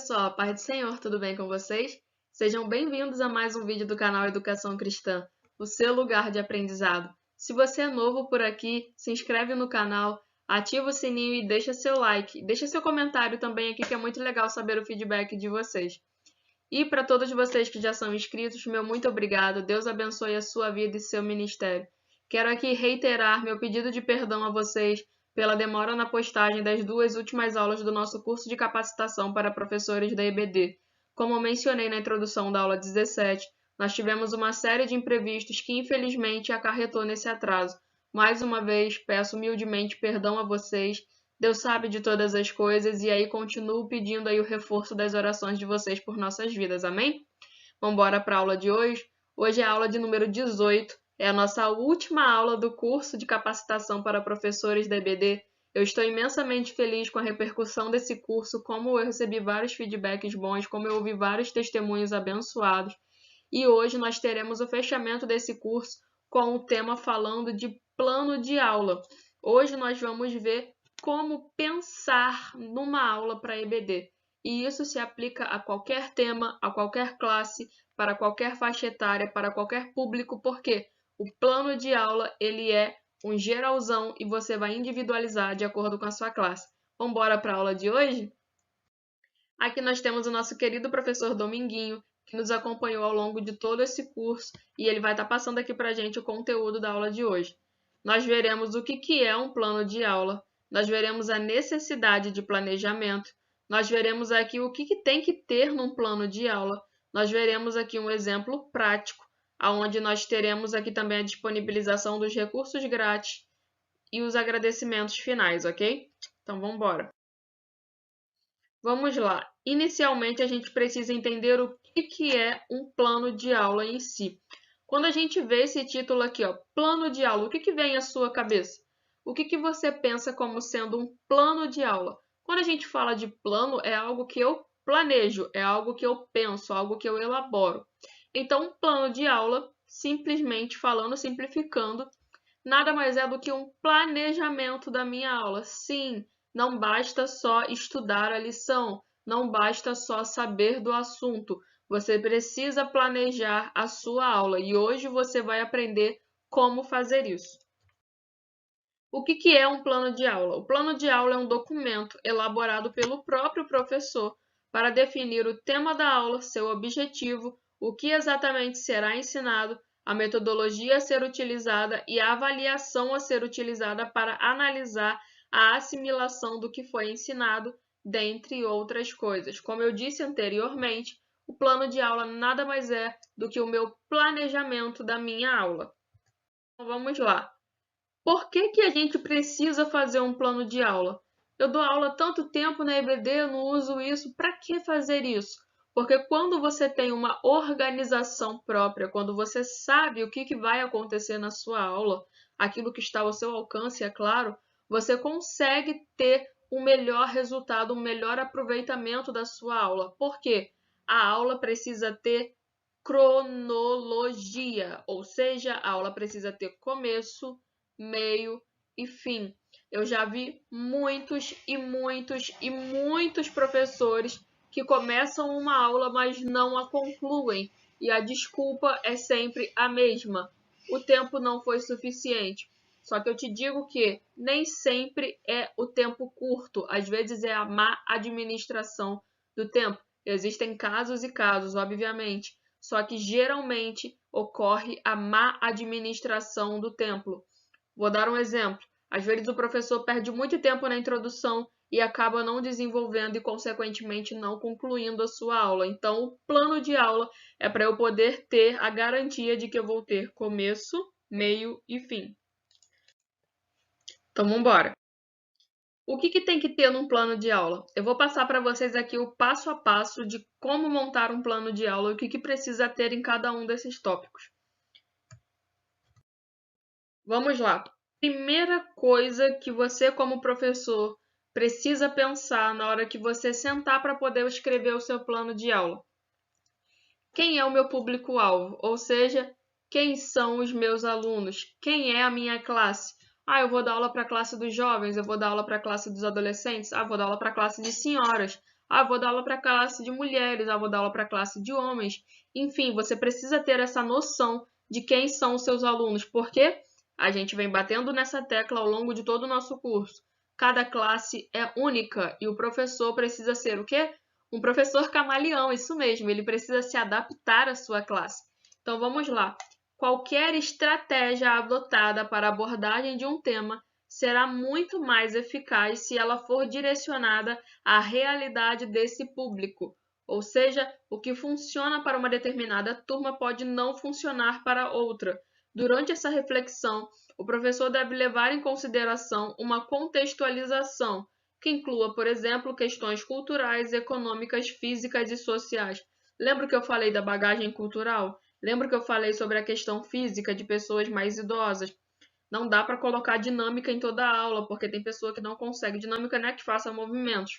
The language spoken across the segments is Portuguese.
pessoal, a paz do Senhor, tudo bem com vocês? Sejam bem-vindos a mais um vídeo do canal Educação Cristã, o seu lugar de aprendizado. Se você é novo por aqui, se inscreve no canal, ativa o sininho e deixa seu like. Deixa seu comentário também aqui, que é muito legal saber o feedback de vocês. E para todos vocês que já são inscritos, meu muito obrigado. Deus abençoe a sua vida e seu ministério. Quero aqui reiterar meu pedido de perdão a vocês pela demora na postagem das duas últimas aulas do nosso curso de capacitação para professores da EBD. Como mencionei na introdução da aula 17, nós tivemos uma série de imprevistos que infelizmente acarretou nesse atraso. Mais uma vez, peço humildemente perdão a vocês. Deus sabe de todas as coisas e aí continuo pedindo aí o reforço das orações de vocês por nossas vidas, amém? Vamos embora para a aula de hoje. Hoje é a aula de número 18, é a nossa última aula do curso de capacitação para professores da EBD. Eu estou imensamente feliz com a repercussão desse curso, como eu recebi vários feedbacks bons, como eu ouvi vários testemunhos abençoados. E hoje nós teremos o fechamento desse curso com o tema falando de plano de aula. Hoje nós vamos ver como pensar numa aula para EBD. E isso se aplica a qualquer tema, a qualquer classe, para qualquer faixa etária, para qualquer público, porque o plano de aula ele é um geralzão e você vai individualizar de acordo com a sua classe. Vamos embora para a aula de hoje? Aqui nós temos o nosso querido professor Dominguinho, que nos acompanhou ao longo de todo esse curso, e ele vai estar passando aqui para a gente o conteúdo da aula de hoje. Nós veremos o que é um plano de aula, nós veremos a necessidade de planejamento, nós veremos aqui o que tem que ter num plano de aula, nós veremos aqui um exemplo prático, onde nós teremos aqui também a disponibilização dos recursos grátis e os agradecimentos finais, ok? Então, vamos embora. Vamos lá. Inicialmente, a gente precisa entender o que é um plano de aula em si. Quando a gente vê esse título aqui, ó, plano de aula, o que vem à sua cabeça? O que você pensa como sendo um plano de aula? Quando a gente fala de plano, é algo que eu planejo, é algo que eu penso, algo que eu elaboro. Então, um plano de aula, simplesmente falando, simplificando, nada mais é do que um planejamento da minha aula. Sim, não basta só estudar a lição, não basta só saber do assunto. Você precisa planejar a sua aula e hoje você vai aprender como fazer isso. O que é um plano de aula? O plano de aula é um documento elaborado pelo próprio professor para definir o tema da aula, seu objetivo, o que exatamente será ensinado, a metodologia a ser utilizada e a avaliação a ser utilizada para analisar a assimilação do que foi ensinado, dentre outras coisas. Como eu disse anteriormente, o plano de aula nada mais é do que o meu planejamento da minha aula. Então, vamos lá. Por que a gente precisa fazer um plano de aula? Eu dou aula há tanto tempo na EBD, eu não uso isso. Para que fazer isso? Porque quando você tem uma organização própria, quando você sabe o que vai acontecer na sua aula, aquilo que está ao seu alcance, é claro, você consegue ter um melhor resultado, um melhor aproveitamento da sua aula. Por quê? A aula precisa ter cronologia, ou seja, a aula precisa ter começo, meio e fim. Eu já vi muitos professores que começam uma aula, mas não a concluem. E a desculpa é sempre a mesma. O tempo não foi suficiente. Só que eu te digo que nem sempre é o tempo curto. Às vezes é a má administração do tempo. Existem casos e casos, obviamente. Só que geralmente ocorre a má administração do tempo. Vou dar um exemplo. Às vezes o professor perde muito tempo na introdução e acaba não desenvolvendo e, consequentemente, não concluindo a sua aula. Então, o plano de aula é para eu poder ter a garantia de que eu vou ter começo, meio e fim. Então, vamos embora. O que tem que ter num plano de aula? Eu vou passar para vocês aqui o passo a passo de como montar um plano de aula e o que precisa ter em cada um desses tópicos. Vamos lá. Primeira coisa que você, como professor, precisa pensar na hora que você sentar para poder escrever o seu plano de aula. Quem é o meu público-alvo? Ou seja, quem são os meus alunos? Quem é a minha classe? Eu vou dar aula para a classe dos jovens, eu vou dar aula para a classe dos adolescentes, eu vou dar aula para a classe de senhoras. Ah, vou dar aula para a classe de mulheres, vou dar aula para a classe de homens. Enfim, você precisa ter essa noção de quem são os seus alunos, porque a gente vem batendo nessa tecla ao longo de todo o nosso curso. Cada classe é única e o professor precisa ser o quê? Um professor camaleão, isso mesmo, ele precisa se adaptar à sua classe. Então vamos lá. Qualquer estratégia adotada para a abordagem de um tema será muito mais eficaz se ela for direcionada à realidade desse público. Ou seja, o que funciona para uma determinada turma pode não funcionar para outra. Durante essa reflexão, o professor deve levar em consideração uma contextualização, que inclua, por exemplo, questões culturais, econômicas, físicas e sociais. Lembra que eu falei da bagagem cultural? Lembra que eu falei sobre a questão física de pessoas mais idosas? Não dá para colocar dinâmica em toda a aula, porque tem pessoa que não consegue dinâmica, né, que faça movimentos.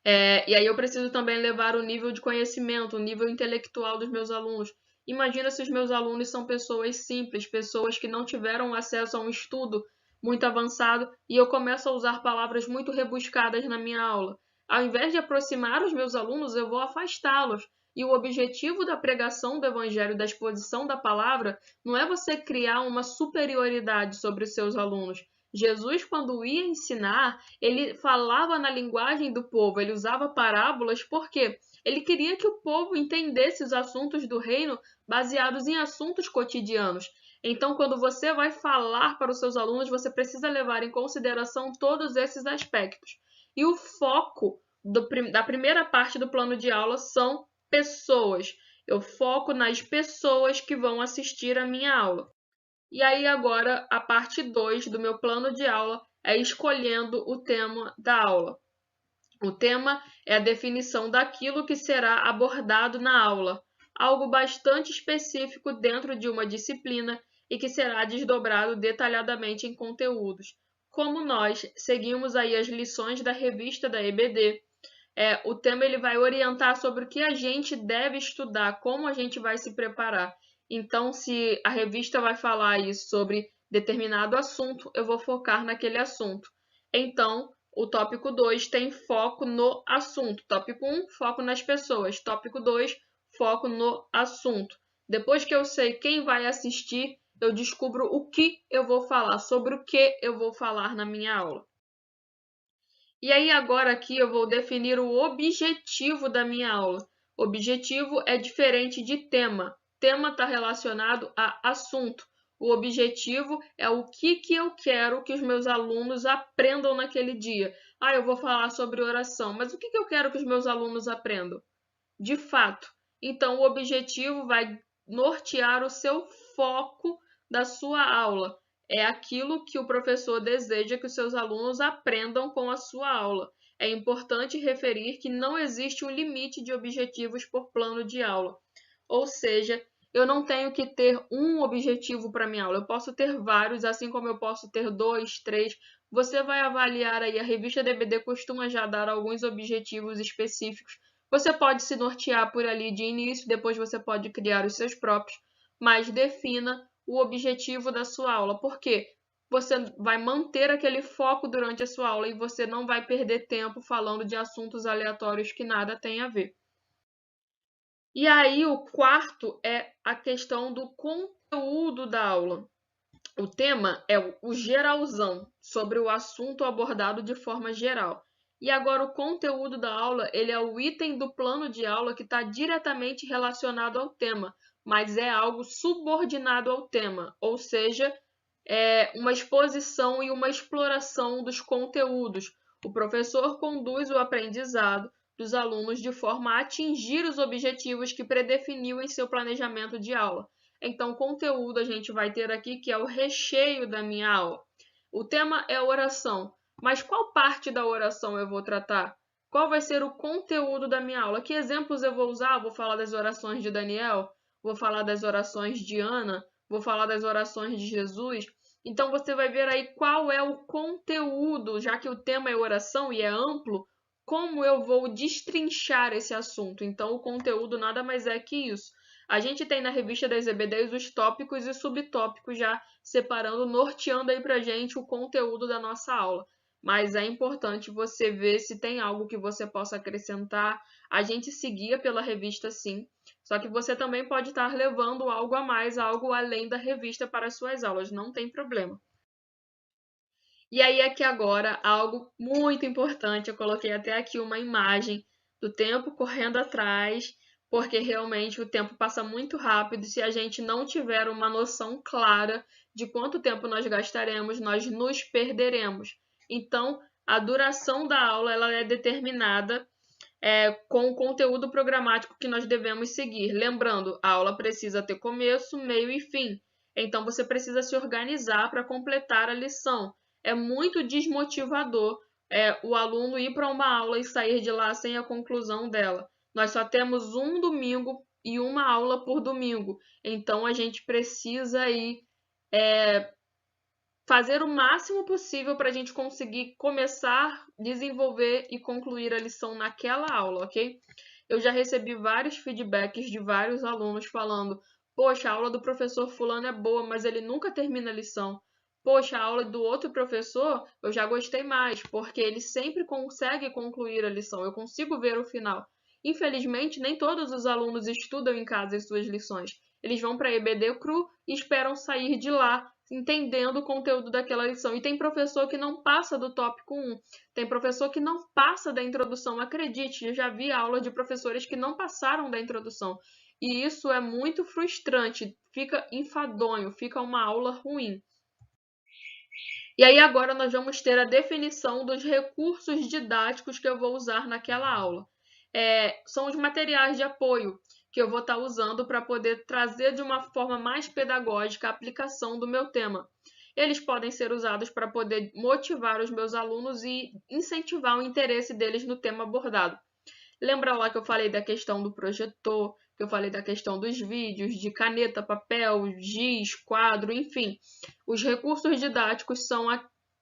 E aí eu preciso também levar o nível de conhecimento, o nível intelectual dos meus alunos. Imagina se os meus alunos são pessoas simples, pessoas que não tiveram acesso a um estudo muito avançado e eu começo a usar palavras muito rebuscadas na minha aula. Ao invés de aproximar os meus alunos, eu vou afastá-los. E o objetivo da pregação do evangelho, da exposição da palavra, não é você criar uma superioridade sobre os seus alunos. Jesus, quando ia ensinar, ele falava na linguagem do povo, ele usava parábolas, porque ele queria que o povo entendesse os assuntos do reino baseados em assuntos cotidianos. Então, quando você vai falar para os seus alunos, você precisa levar em consideração todos esses aspectos. E o foco da primeira parte do plano de aula são pessoas. Eu foco nas pessoas que vão assistir a minha aula. E aí agora a parte 2 do meu plano de aula é escolhendo o tema da aula. O tema é a definição daquilo que será abordado na aula, algo bastante específico dentro de uma disciplina e que será desdobrado detalhadamente em conteúdos. Como nós seguimos aí as lições da revista da EBD, o tema ele vai orientar sobre o que a gente deve estudar, como a gente vai se preparar. Então, se a revista vai falar isso sobre determinado assunto, eu vou focar naquele assunto. Então, o tópico 2 tem foco no assunto. Tópico 1, foco nas pessoas. Tópico 2, foco no assunto. Depois que eu sei quem vai assistir, eu descubro o que eu vou falar, sobre o que eu vou falar na minha aula. E aí agora aqui eu vou definir o objetivo da minha aula. Objetivo é diferente de tema. Tema está relacionado a assunto. O objetivo é o que eu quero que os meus alunos aprendam naquele dia. Ah, eu vou falar sobre oração, mas o que eu quero que os meus alunos aprendam? De fato. Então, o objetivo vai nortear o seu foco da sua aula. É aquilo que o professor deseja que os seus alunos aprendam com a sua aula. É importante referir que não existe um limite de objetivos por plano de aula. Ou seja, eu não tenho que ter um objetivo para minha aula. Eu posso ter vários, assim como eu posso ter 2, 3. Você vai avaliar aí, a revista DBD costuma já dar alguns objetivos específicos. Você pode se nortear por ali de início, depois você pode criar os seus próprios, mas defina o objetivo da sua aula. Por quê? Você vai manter aquele foco durante a sua aula e você não vai perder tempo falando de assuntos aleatórios que nada tem a ver. E aí, o quarto é a questão do conteúdo da aula. O tema é o geralzão, sobre o assunto abordado de forma geral. E agora, o conteúdo da aula, ele é o item do plano de aula que está diretamente relacionado ao tema, mas é algo subordinado ao tema, ou seja, é uma exposição e uma exploração dos conteúdos. O professor conduz o aprendizado dos alunos de forma a atingir os objetivos que predefiniu em seu planejamento de aula. Então, conteúdo a gente vai ter aqui que é o recheio da minha aula. O tema é oração, mas qual parte da oração eu vou tratar? Qual vai ser o conteúdo da minha aula? Que exemplos eu vou usar? Vou falar das orações de Daniel? Vou falar das orações de Ana? Vou falar das orações de Jesus? Então, você vai ver aí qual é o conteúdo, já que o tema é oração e é amplo, como eu vou destrinchar esse assunto. Então, o conteúdo nada mais é que isso. A gente tem na revista das EBDs os tópicos e subtópicos já separando, norteando aí pra gente o conteúdo da nossa aula. mas é importante você ver se tem algo que você possa acrescentar. A gente se guia pela revista, sim, só que você também pode estar levando algo a mais, algo além da revista para as suas aulas, não tem problema. E aí aqui agora, algo muito importante, eu coloquei até aqui uma imagem do tempo correndo atrás, porque realmente o tempo passa muito rápido e se a gente não tiver uma noção clara de quanto tempo nós gastaremos, nós nos perderemos. Então, a duração da aula ela é determinada com o conteúdo programático que nós devemos seguir. Lembrando, a aula precisa ter começo, meio e fim. Então, você precisa se organizar para completar a lição. É muito desmotivador o aluno ir para uma aula e sair de lá sem a conclusão dela. Nós só temos um domingo e uma aula por domingo. Então, a gente precisa ir fazer o máximo possível para a gente conseguir começar, desenvolver e concluir a lição naquela aula, ok? Eu já recebi vários feedbacks de vários alunos falando: poxa, a aula do professor fulano é boa, mas ele nunca termina a lição. Poxa, a aula do outro professor eu já gostei mais, porque ele sempre consegue concluir a lição, eu consigo ver o final. Infelizmente, nem todos os alunos estudam em casa as suas lições. Eles vão para a EBD cru e esperam sair de lá entendendo o conteúdo daquela lição. E tem professor que não passa do tópico 1, tem professor que não passa da introdução. Acredite, eu já vi aula de professores que não passaram da introdução. E isso é muito frustrante, fica enfadonho, fica uma aula ruim. E aí agora nós vamos ter a definição dos recursos didáticos que eu vou usar naquela aula. São os materiais de apoio que eu vou estar usando para poder trazer de uma forma mais pedagógica a aplicação do meu tema. Eles podem ser usados para poder motivar os meus alunos e incentivar o interesse deles no tema abordado. Lembra lá que eu falei da questão do projetor, que eu falei da questão dos vídeos, de caneta, papel, giz, quadro, enfim. Os recursos didáticos são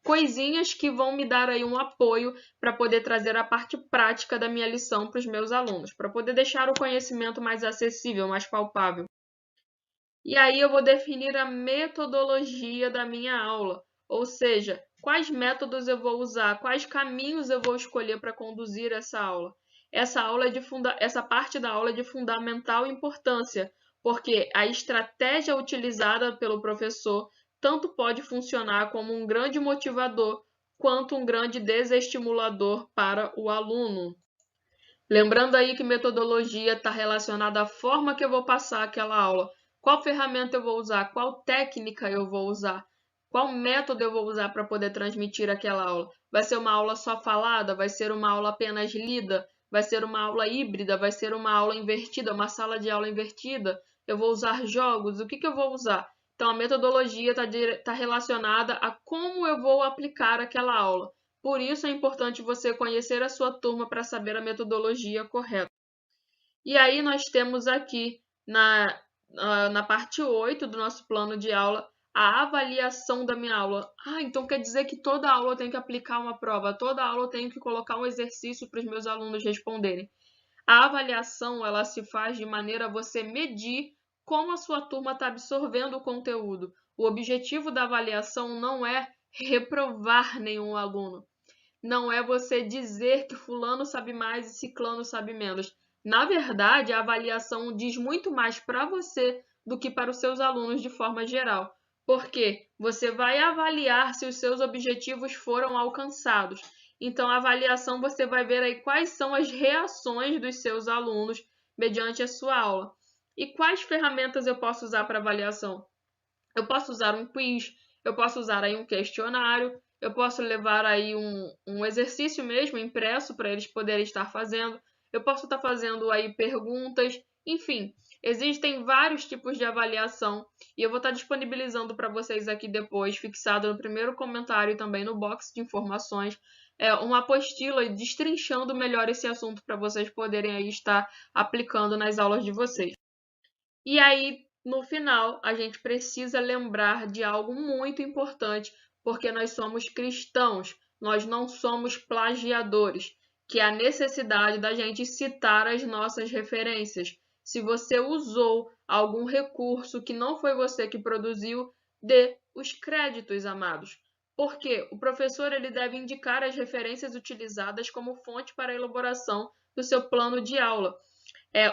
coisinhas que vão me dar aí um apoio para poder trazer a parte prática da minha lição para os meus alunos, para poder deixar o conhecimento mais acessível, mais palpável. E aí eu vou definir a metodologia da minha aula, ou seja, quais métodos eu vou usar, quais caminhos eu vou escolher para conduzir essa aula. Essa parte da aula é de fundamental importância, porque a estratégia utilizada pelo professor tanto pode funcionar como um grande motivador quanto um grande desestimulador para o aluno. Lembrando aí que metodologia está relacionada à forma que eu vou passar aquela aula. Qual ferramenta eu vou usar? Qual técnica eu vou usar? Qual método eu vou usar para poder transmitir aquela aula? Vai ser uma aula só falada? Vai ser uma aula apenas lida? Vai ser uma aula híbrida? Vai ser uma aula invertida? Uma sala de aula invertida? Eu vou usar jogos? O que eu vou usar? Então, a metodologia está relacionada a como eu vou aplicar aquela aula. Por isso é importante você conhecer a sua turma para saber a metodologia correta. E aí nós temos aqui na parte 8 do nosso plano de aula a avaliação da minha aula. Então quer dizer que toda aula eu tenho que aplicar uma prova, toda aula eu tenho que colocar um exercício para os meus alunos responderem. A avaliação ela se faz de maneira a você medir como a sua turma está absorvendo o conteúdo. O objetivo da avaliação não é reprovar nenhum aluno. Não é você dizer que fulano sabe mais e ciclano sabe menos. Na verdade, a avaliação diz muito mais para você do que para os seus alunos de forma geral. Porque você vai avaliar se os seus objetivos foram alcançados. Então, a avaliação você vai ver aí quais são as reações dos seus alunos mediante a sua aula. E quais ferramentas eu posso usar para avaliação? Eu posso usar um quiz, eu posso usar aí um questionário, eu posso levar aí um exercício mesmo impresso para eles poderem estar fazendo, eu posso estar fazendo aí perguntas, enfim, existem vários tipos de avaliação e eu vou estar disponibilizando para vocês aqui depois, fixado no primeiro comentário e também no box de informações, uma apostila destrinchando melhor esse assunto para vocês poderem aí estar aplicando nas aulas de vocês. E aí, no final, a gente precisa lembrar de algo muito importante, porque nós somos cristãos, nós não somos plagiadores, que é a necessidade da gente citar as nossas referências. Se você usou algum recurso que não foi você que produziu, dê os créditos, amados. Porque o professor ele deve indicar as referências utilizadas como fonte para a elaboração do seu plano de aula.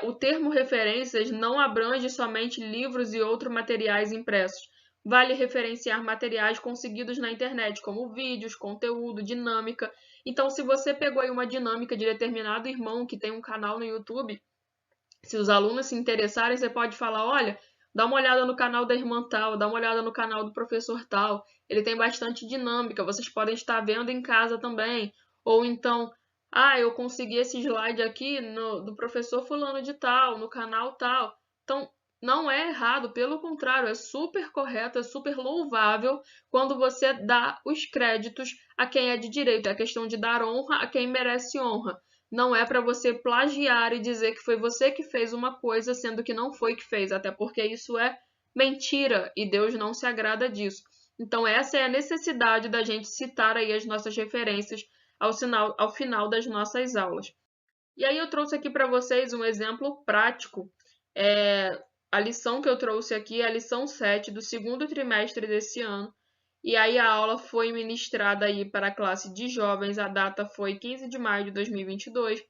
O termo referências não abrange somente livros e outros materiais impressos. Vale referenciar materiais conseguidos na internet, como vídeos, conteúdo, dinâmica. Então, se você pegou aí uma dinâmica de determinado irmão que tem um canal no YouTube, se os alunos se interessarem, você pode falar, olha, dá uma olhada no canal da irmã tal, dá uma olhada no canal do professor tal, ele tem bastante dinâmica, vocês podem estar vendo em casa também. Ou então, eu consegui esse slide aqui do professor fulano de tal, no canal tal. Então, não é errado, pelo contrário, é super correto, é super louvável quando você dá os créditos a quem é de direito. É a questão de dar honra a quem merece honra. Não é para você plagiar e dizer que foi você que fez uma coisa, sendo que não foi que fez, até porque isso é mentira e Deus não se agrada disso. Então, essa é a necessidade da gente citar aí as nossas referências ao final das nossas aulas. E aí eu trouxe aqui para vocês um exemplo prático. A lição que eu trouxe aqui é a lição 7 do segundo trimestre desse ano. E aí a aula foi ministrada aí para a classe de jovens, a data foi 15 de maio de 2022.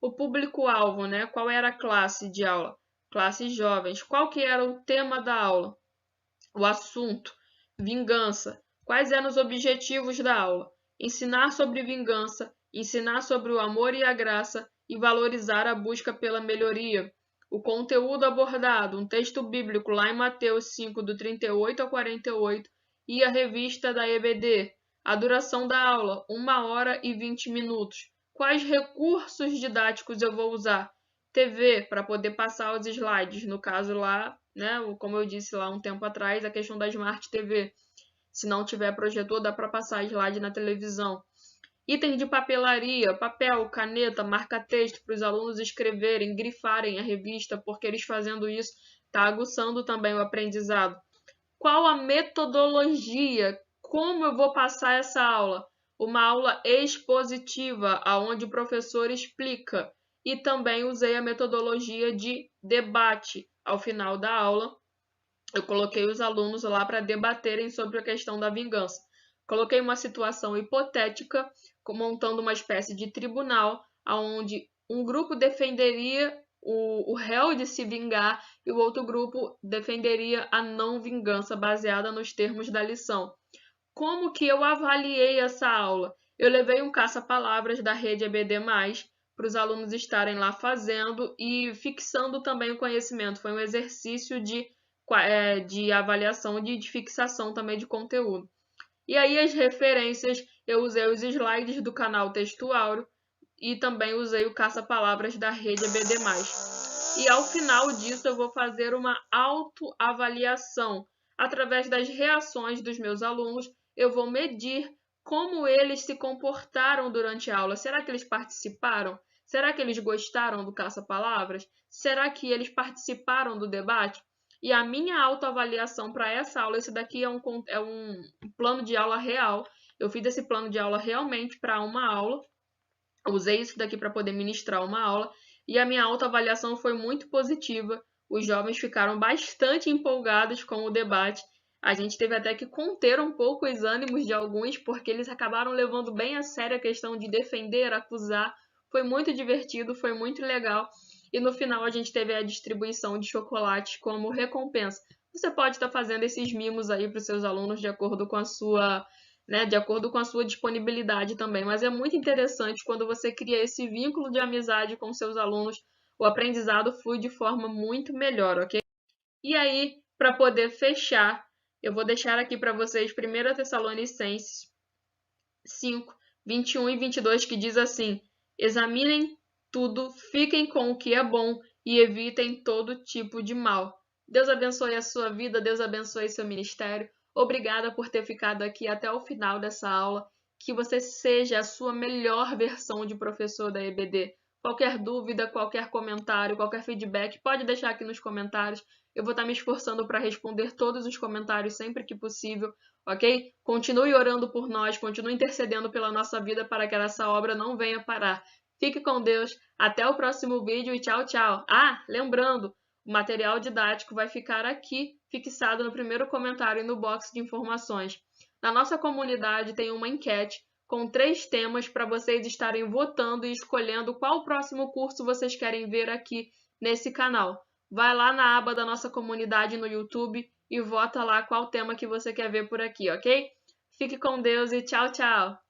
O público-alvo, né? Qual era a classe de aula? Classes jovens. Qual que era o tema da aula? O assunto, vingança. Quais eram os objetivos da aula? Ensinar sobre vingança, ensinar sobre o amor e a graça e valorizar a busca pela melhoria. O conteúdo abordado, um texto bíblico lá em Mateus 5, do 38 ao 48, e a revista da EBD. A duração da aula, 1 hora e 20 minutos. Quais recursos didáticos eu vou usar? TV, para poder passar os slides, no caso lá, né, como eu disse lá um tempo atrás, a questão da Smart TV. Se não tiver projetor, dá para passar slide na televisão. Item de papelaria, papel, caneta, marca-texto para os alunos escreverem, grifarem a revista, porque eles fazendo isso está aguçando também o aprendizado. Qual a metodologia? Como eu vou passar essa aula? Uma aula expositiva, onde o professor explica. E também usei a metodologia de debate. Ao final da aula, eu coloquei os alunos lá para debaterem sobre a questão da vingança. Coloquei uma situação hipotética, montando uma espécie de tribunal, onde um grupo defenderia o réu de se vingar e o outro grupo defenderia a não vingança, baseada nos termos da lição. Como que eu avaliei essa aula? Eu levei um caça-palavras da rede EBD+, para os alunos estarem lá fazendo e fixando também o conhecimento. Foi um exercício de avaliação, de fixação também de conteúdo. E aí as referências, eu usei os slides do canal Texto Áureo e também usei o caça-palavras da rede EBD+. E ao final disso eu vou fazer uma autoavaliação. Através das reações dos meus alunos, eu vou medir como eles se comportaram durante a aula. Será que eles participaram? Será que eles gostaram do caça-palavras? Será que eles participaram do debate? E a minha autoavaliação para essa aula, esse daqui é um plano de aula real. Eu fiz esse plano de aula realmente para uma aula. Eu usei isso daqui para poder ministrar uma aula. E a minha autoavaliação foi muito positiva. Os jovens ficaram bastante empolgados com o debate. A gente teve até que conter um pouco os ânimos de alguns, porque eles acabaram levando bem a sério a questão de defender, acusar. Foi muito divertido, foi muito legal. E no final a gente teve a distribuição de chocolates como recompensa. Você pode estar fazendo esses mimos aí para os seus alunos de acordo com a sua, de acordo com a sua disponibilidade também. Mas é muito interessante quando você cria esse vínculo de amizade com seus alunos, o aprendizado flui de forma muito melhor, ok? E aí, para poder fechar, eu vou deixar aqui para vocês 1 Tessalonicenses 5, 21 e 22, que diz assim: examinem tudo, fiquem com o que é bom e evitem todo tipo de mal. Deus abençoe a sua vida, Deus abençoe seu ministério. Obrigada por ter ficado aqui até o final dessa aula. Que você seja a sua melhor versão de professor da EBD. Qualquer dúvida, qualquer comentário, qualquer feedback, pode deixar aqui nos comentários. Eu vou estar me esforçando para responder todos os comentários sempre que possível, ok? Continue orando por nós, continue intercedendo pela nossa vida para que essa obra não venha parar. Fique com Deus, até o próximo vídeo e tchau, tchau. Lembrando, O material didático vai ficar aqui, fixado no primeiro comentário e no box de informações. Na nossa comunidade tem uma enquete com 3 temas para vocês estarem votando e escolhendo qual o próximo curso vocês querem ver aqui nesse canal. Vai lá na aba da nossa comunidade no YouTube e vota lá qual tema que você quer ver por aqui, ok? Fique com Deus e tchau, tchau!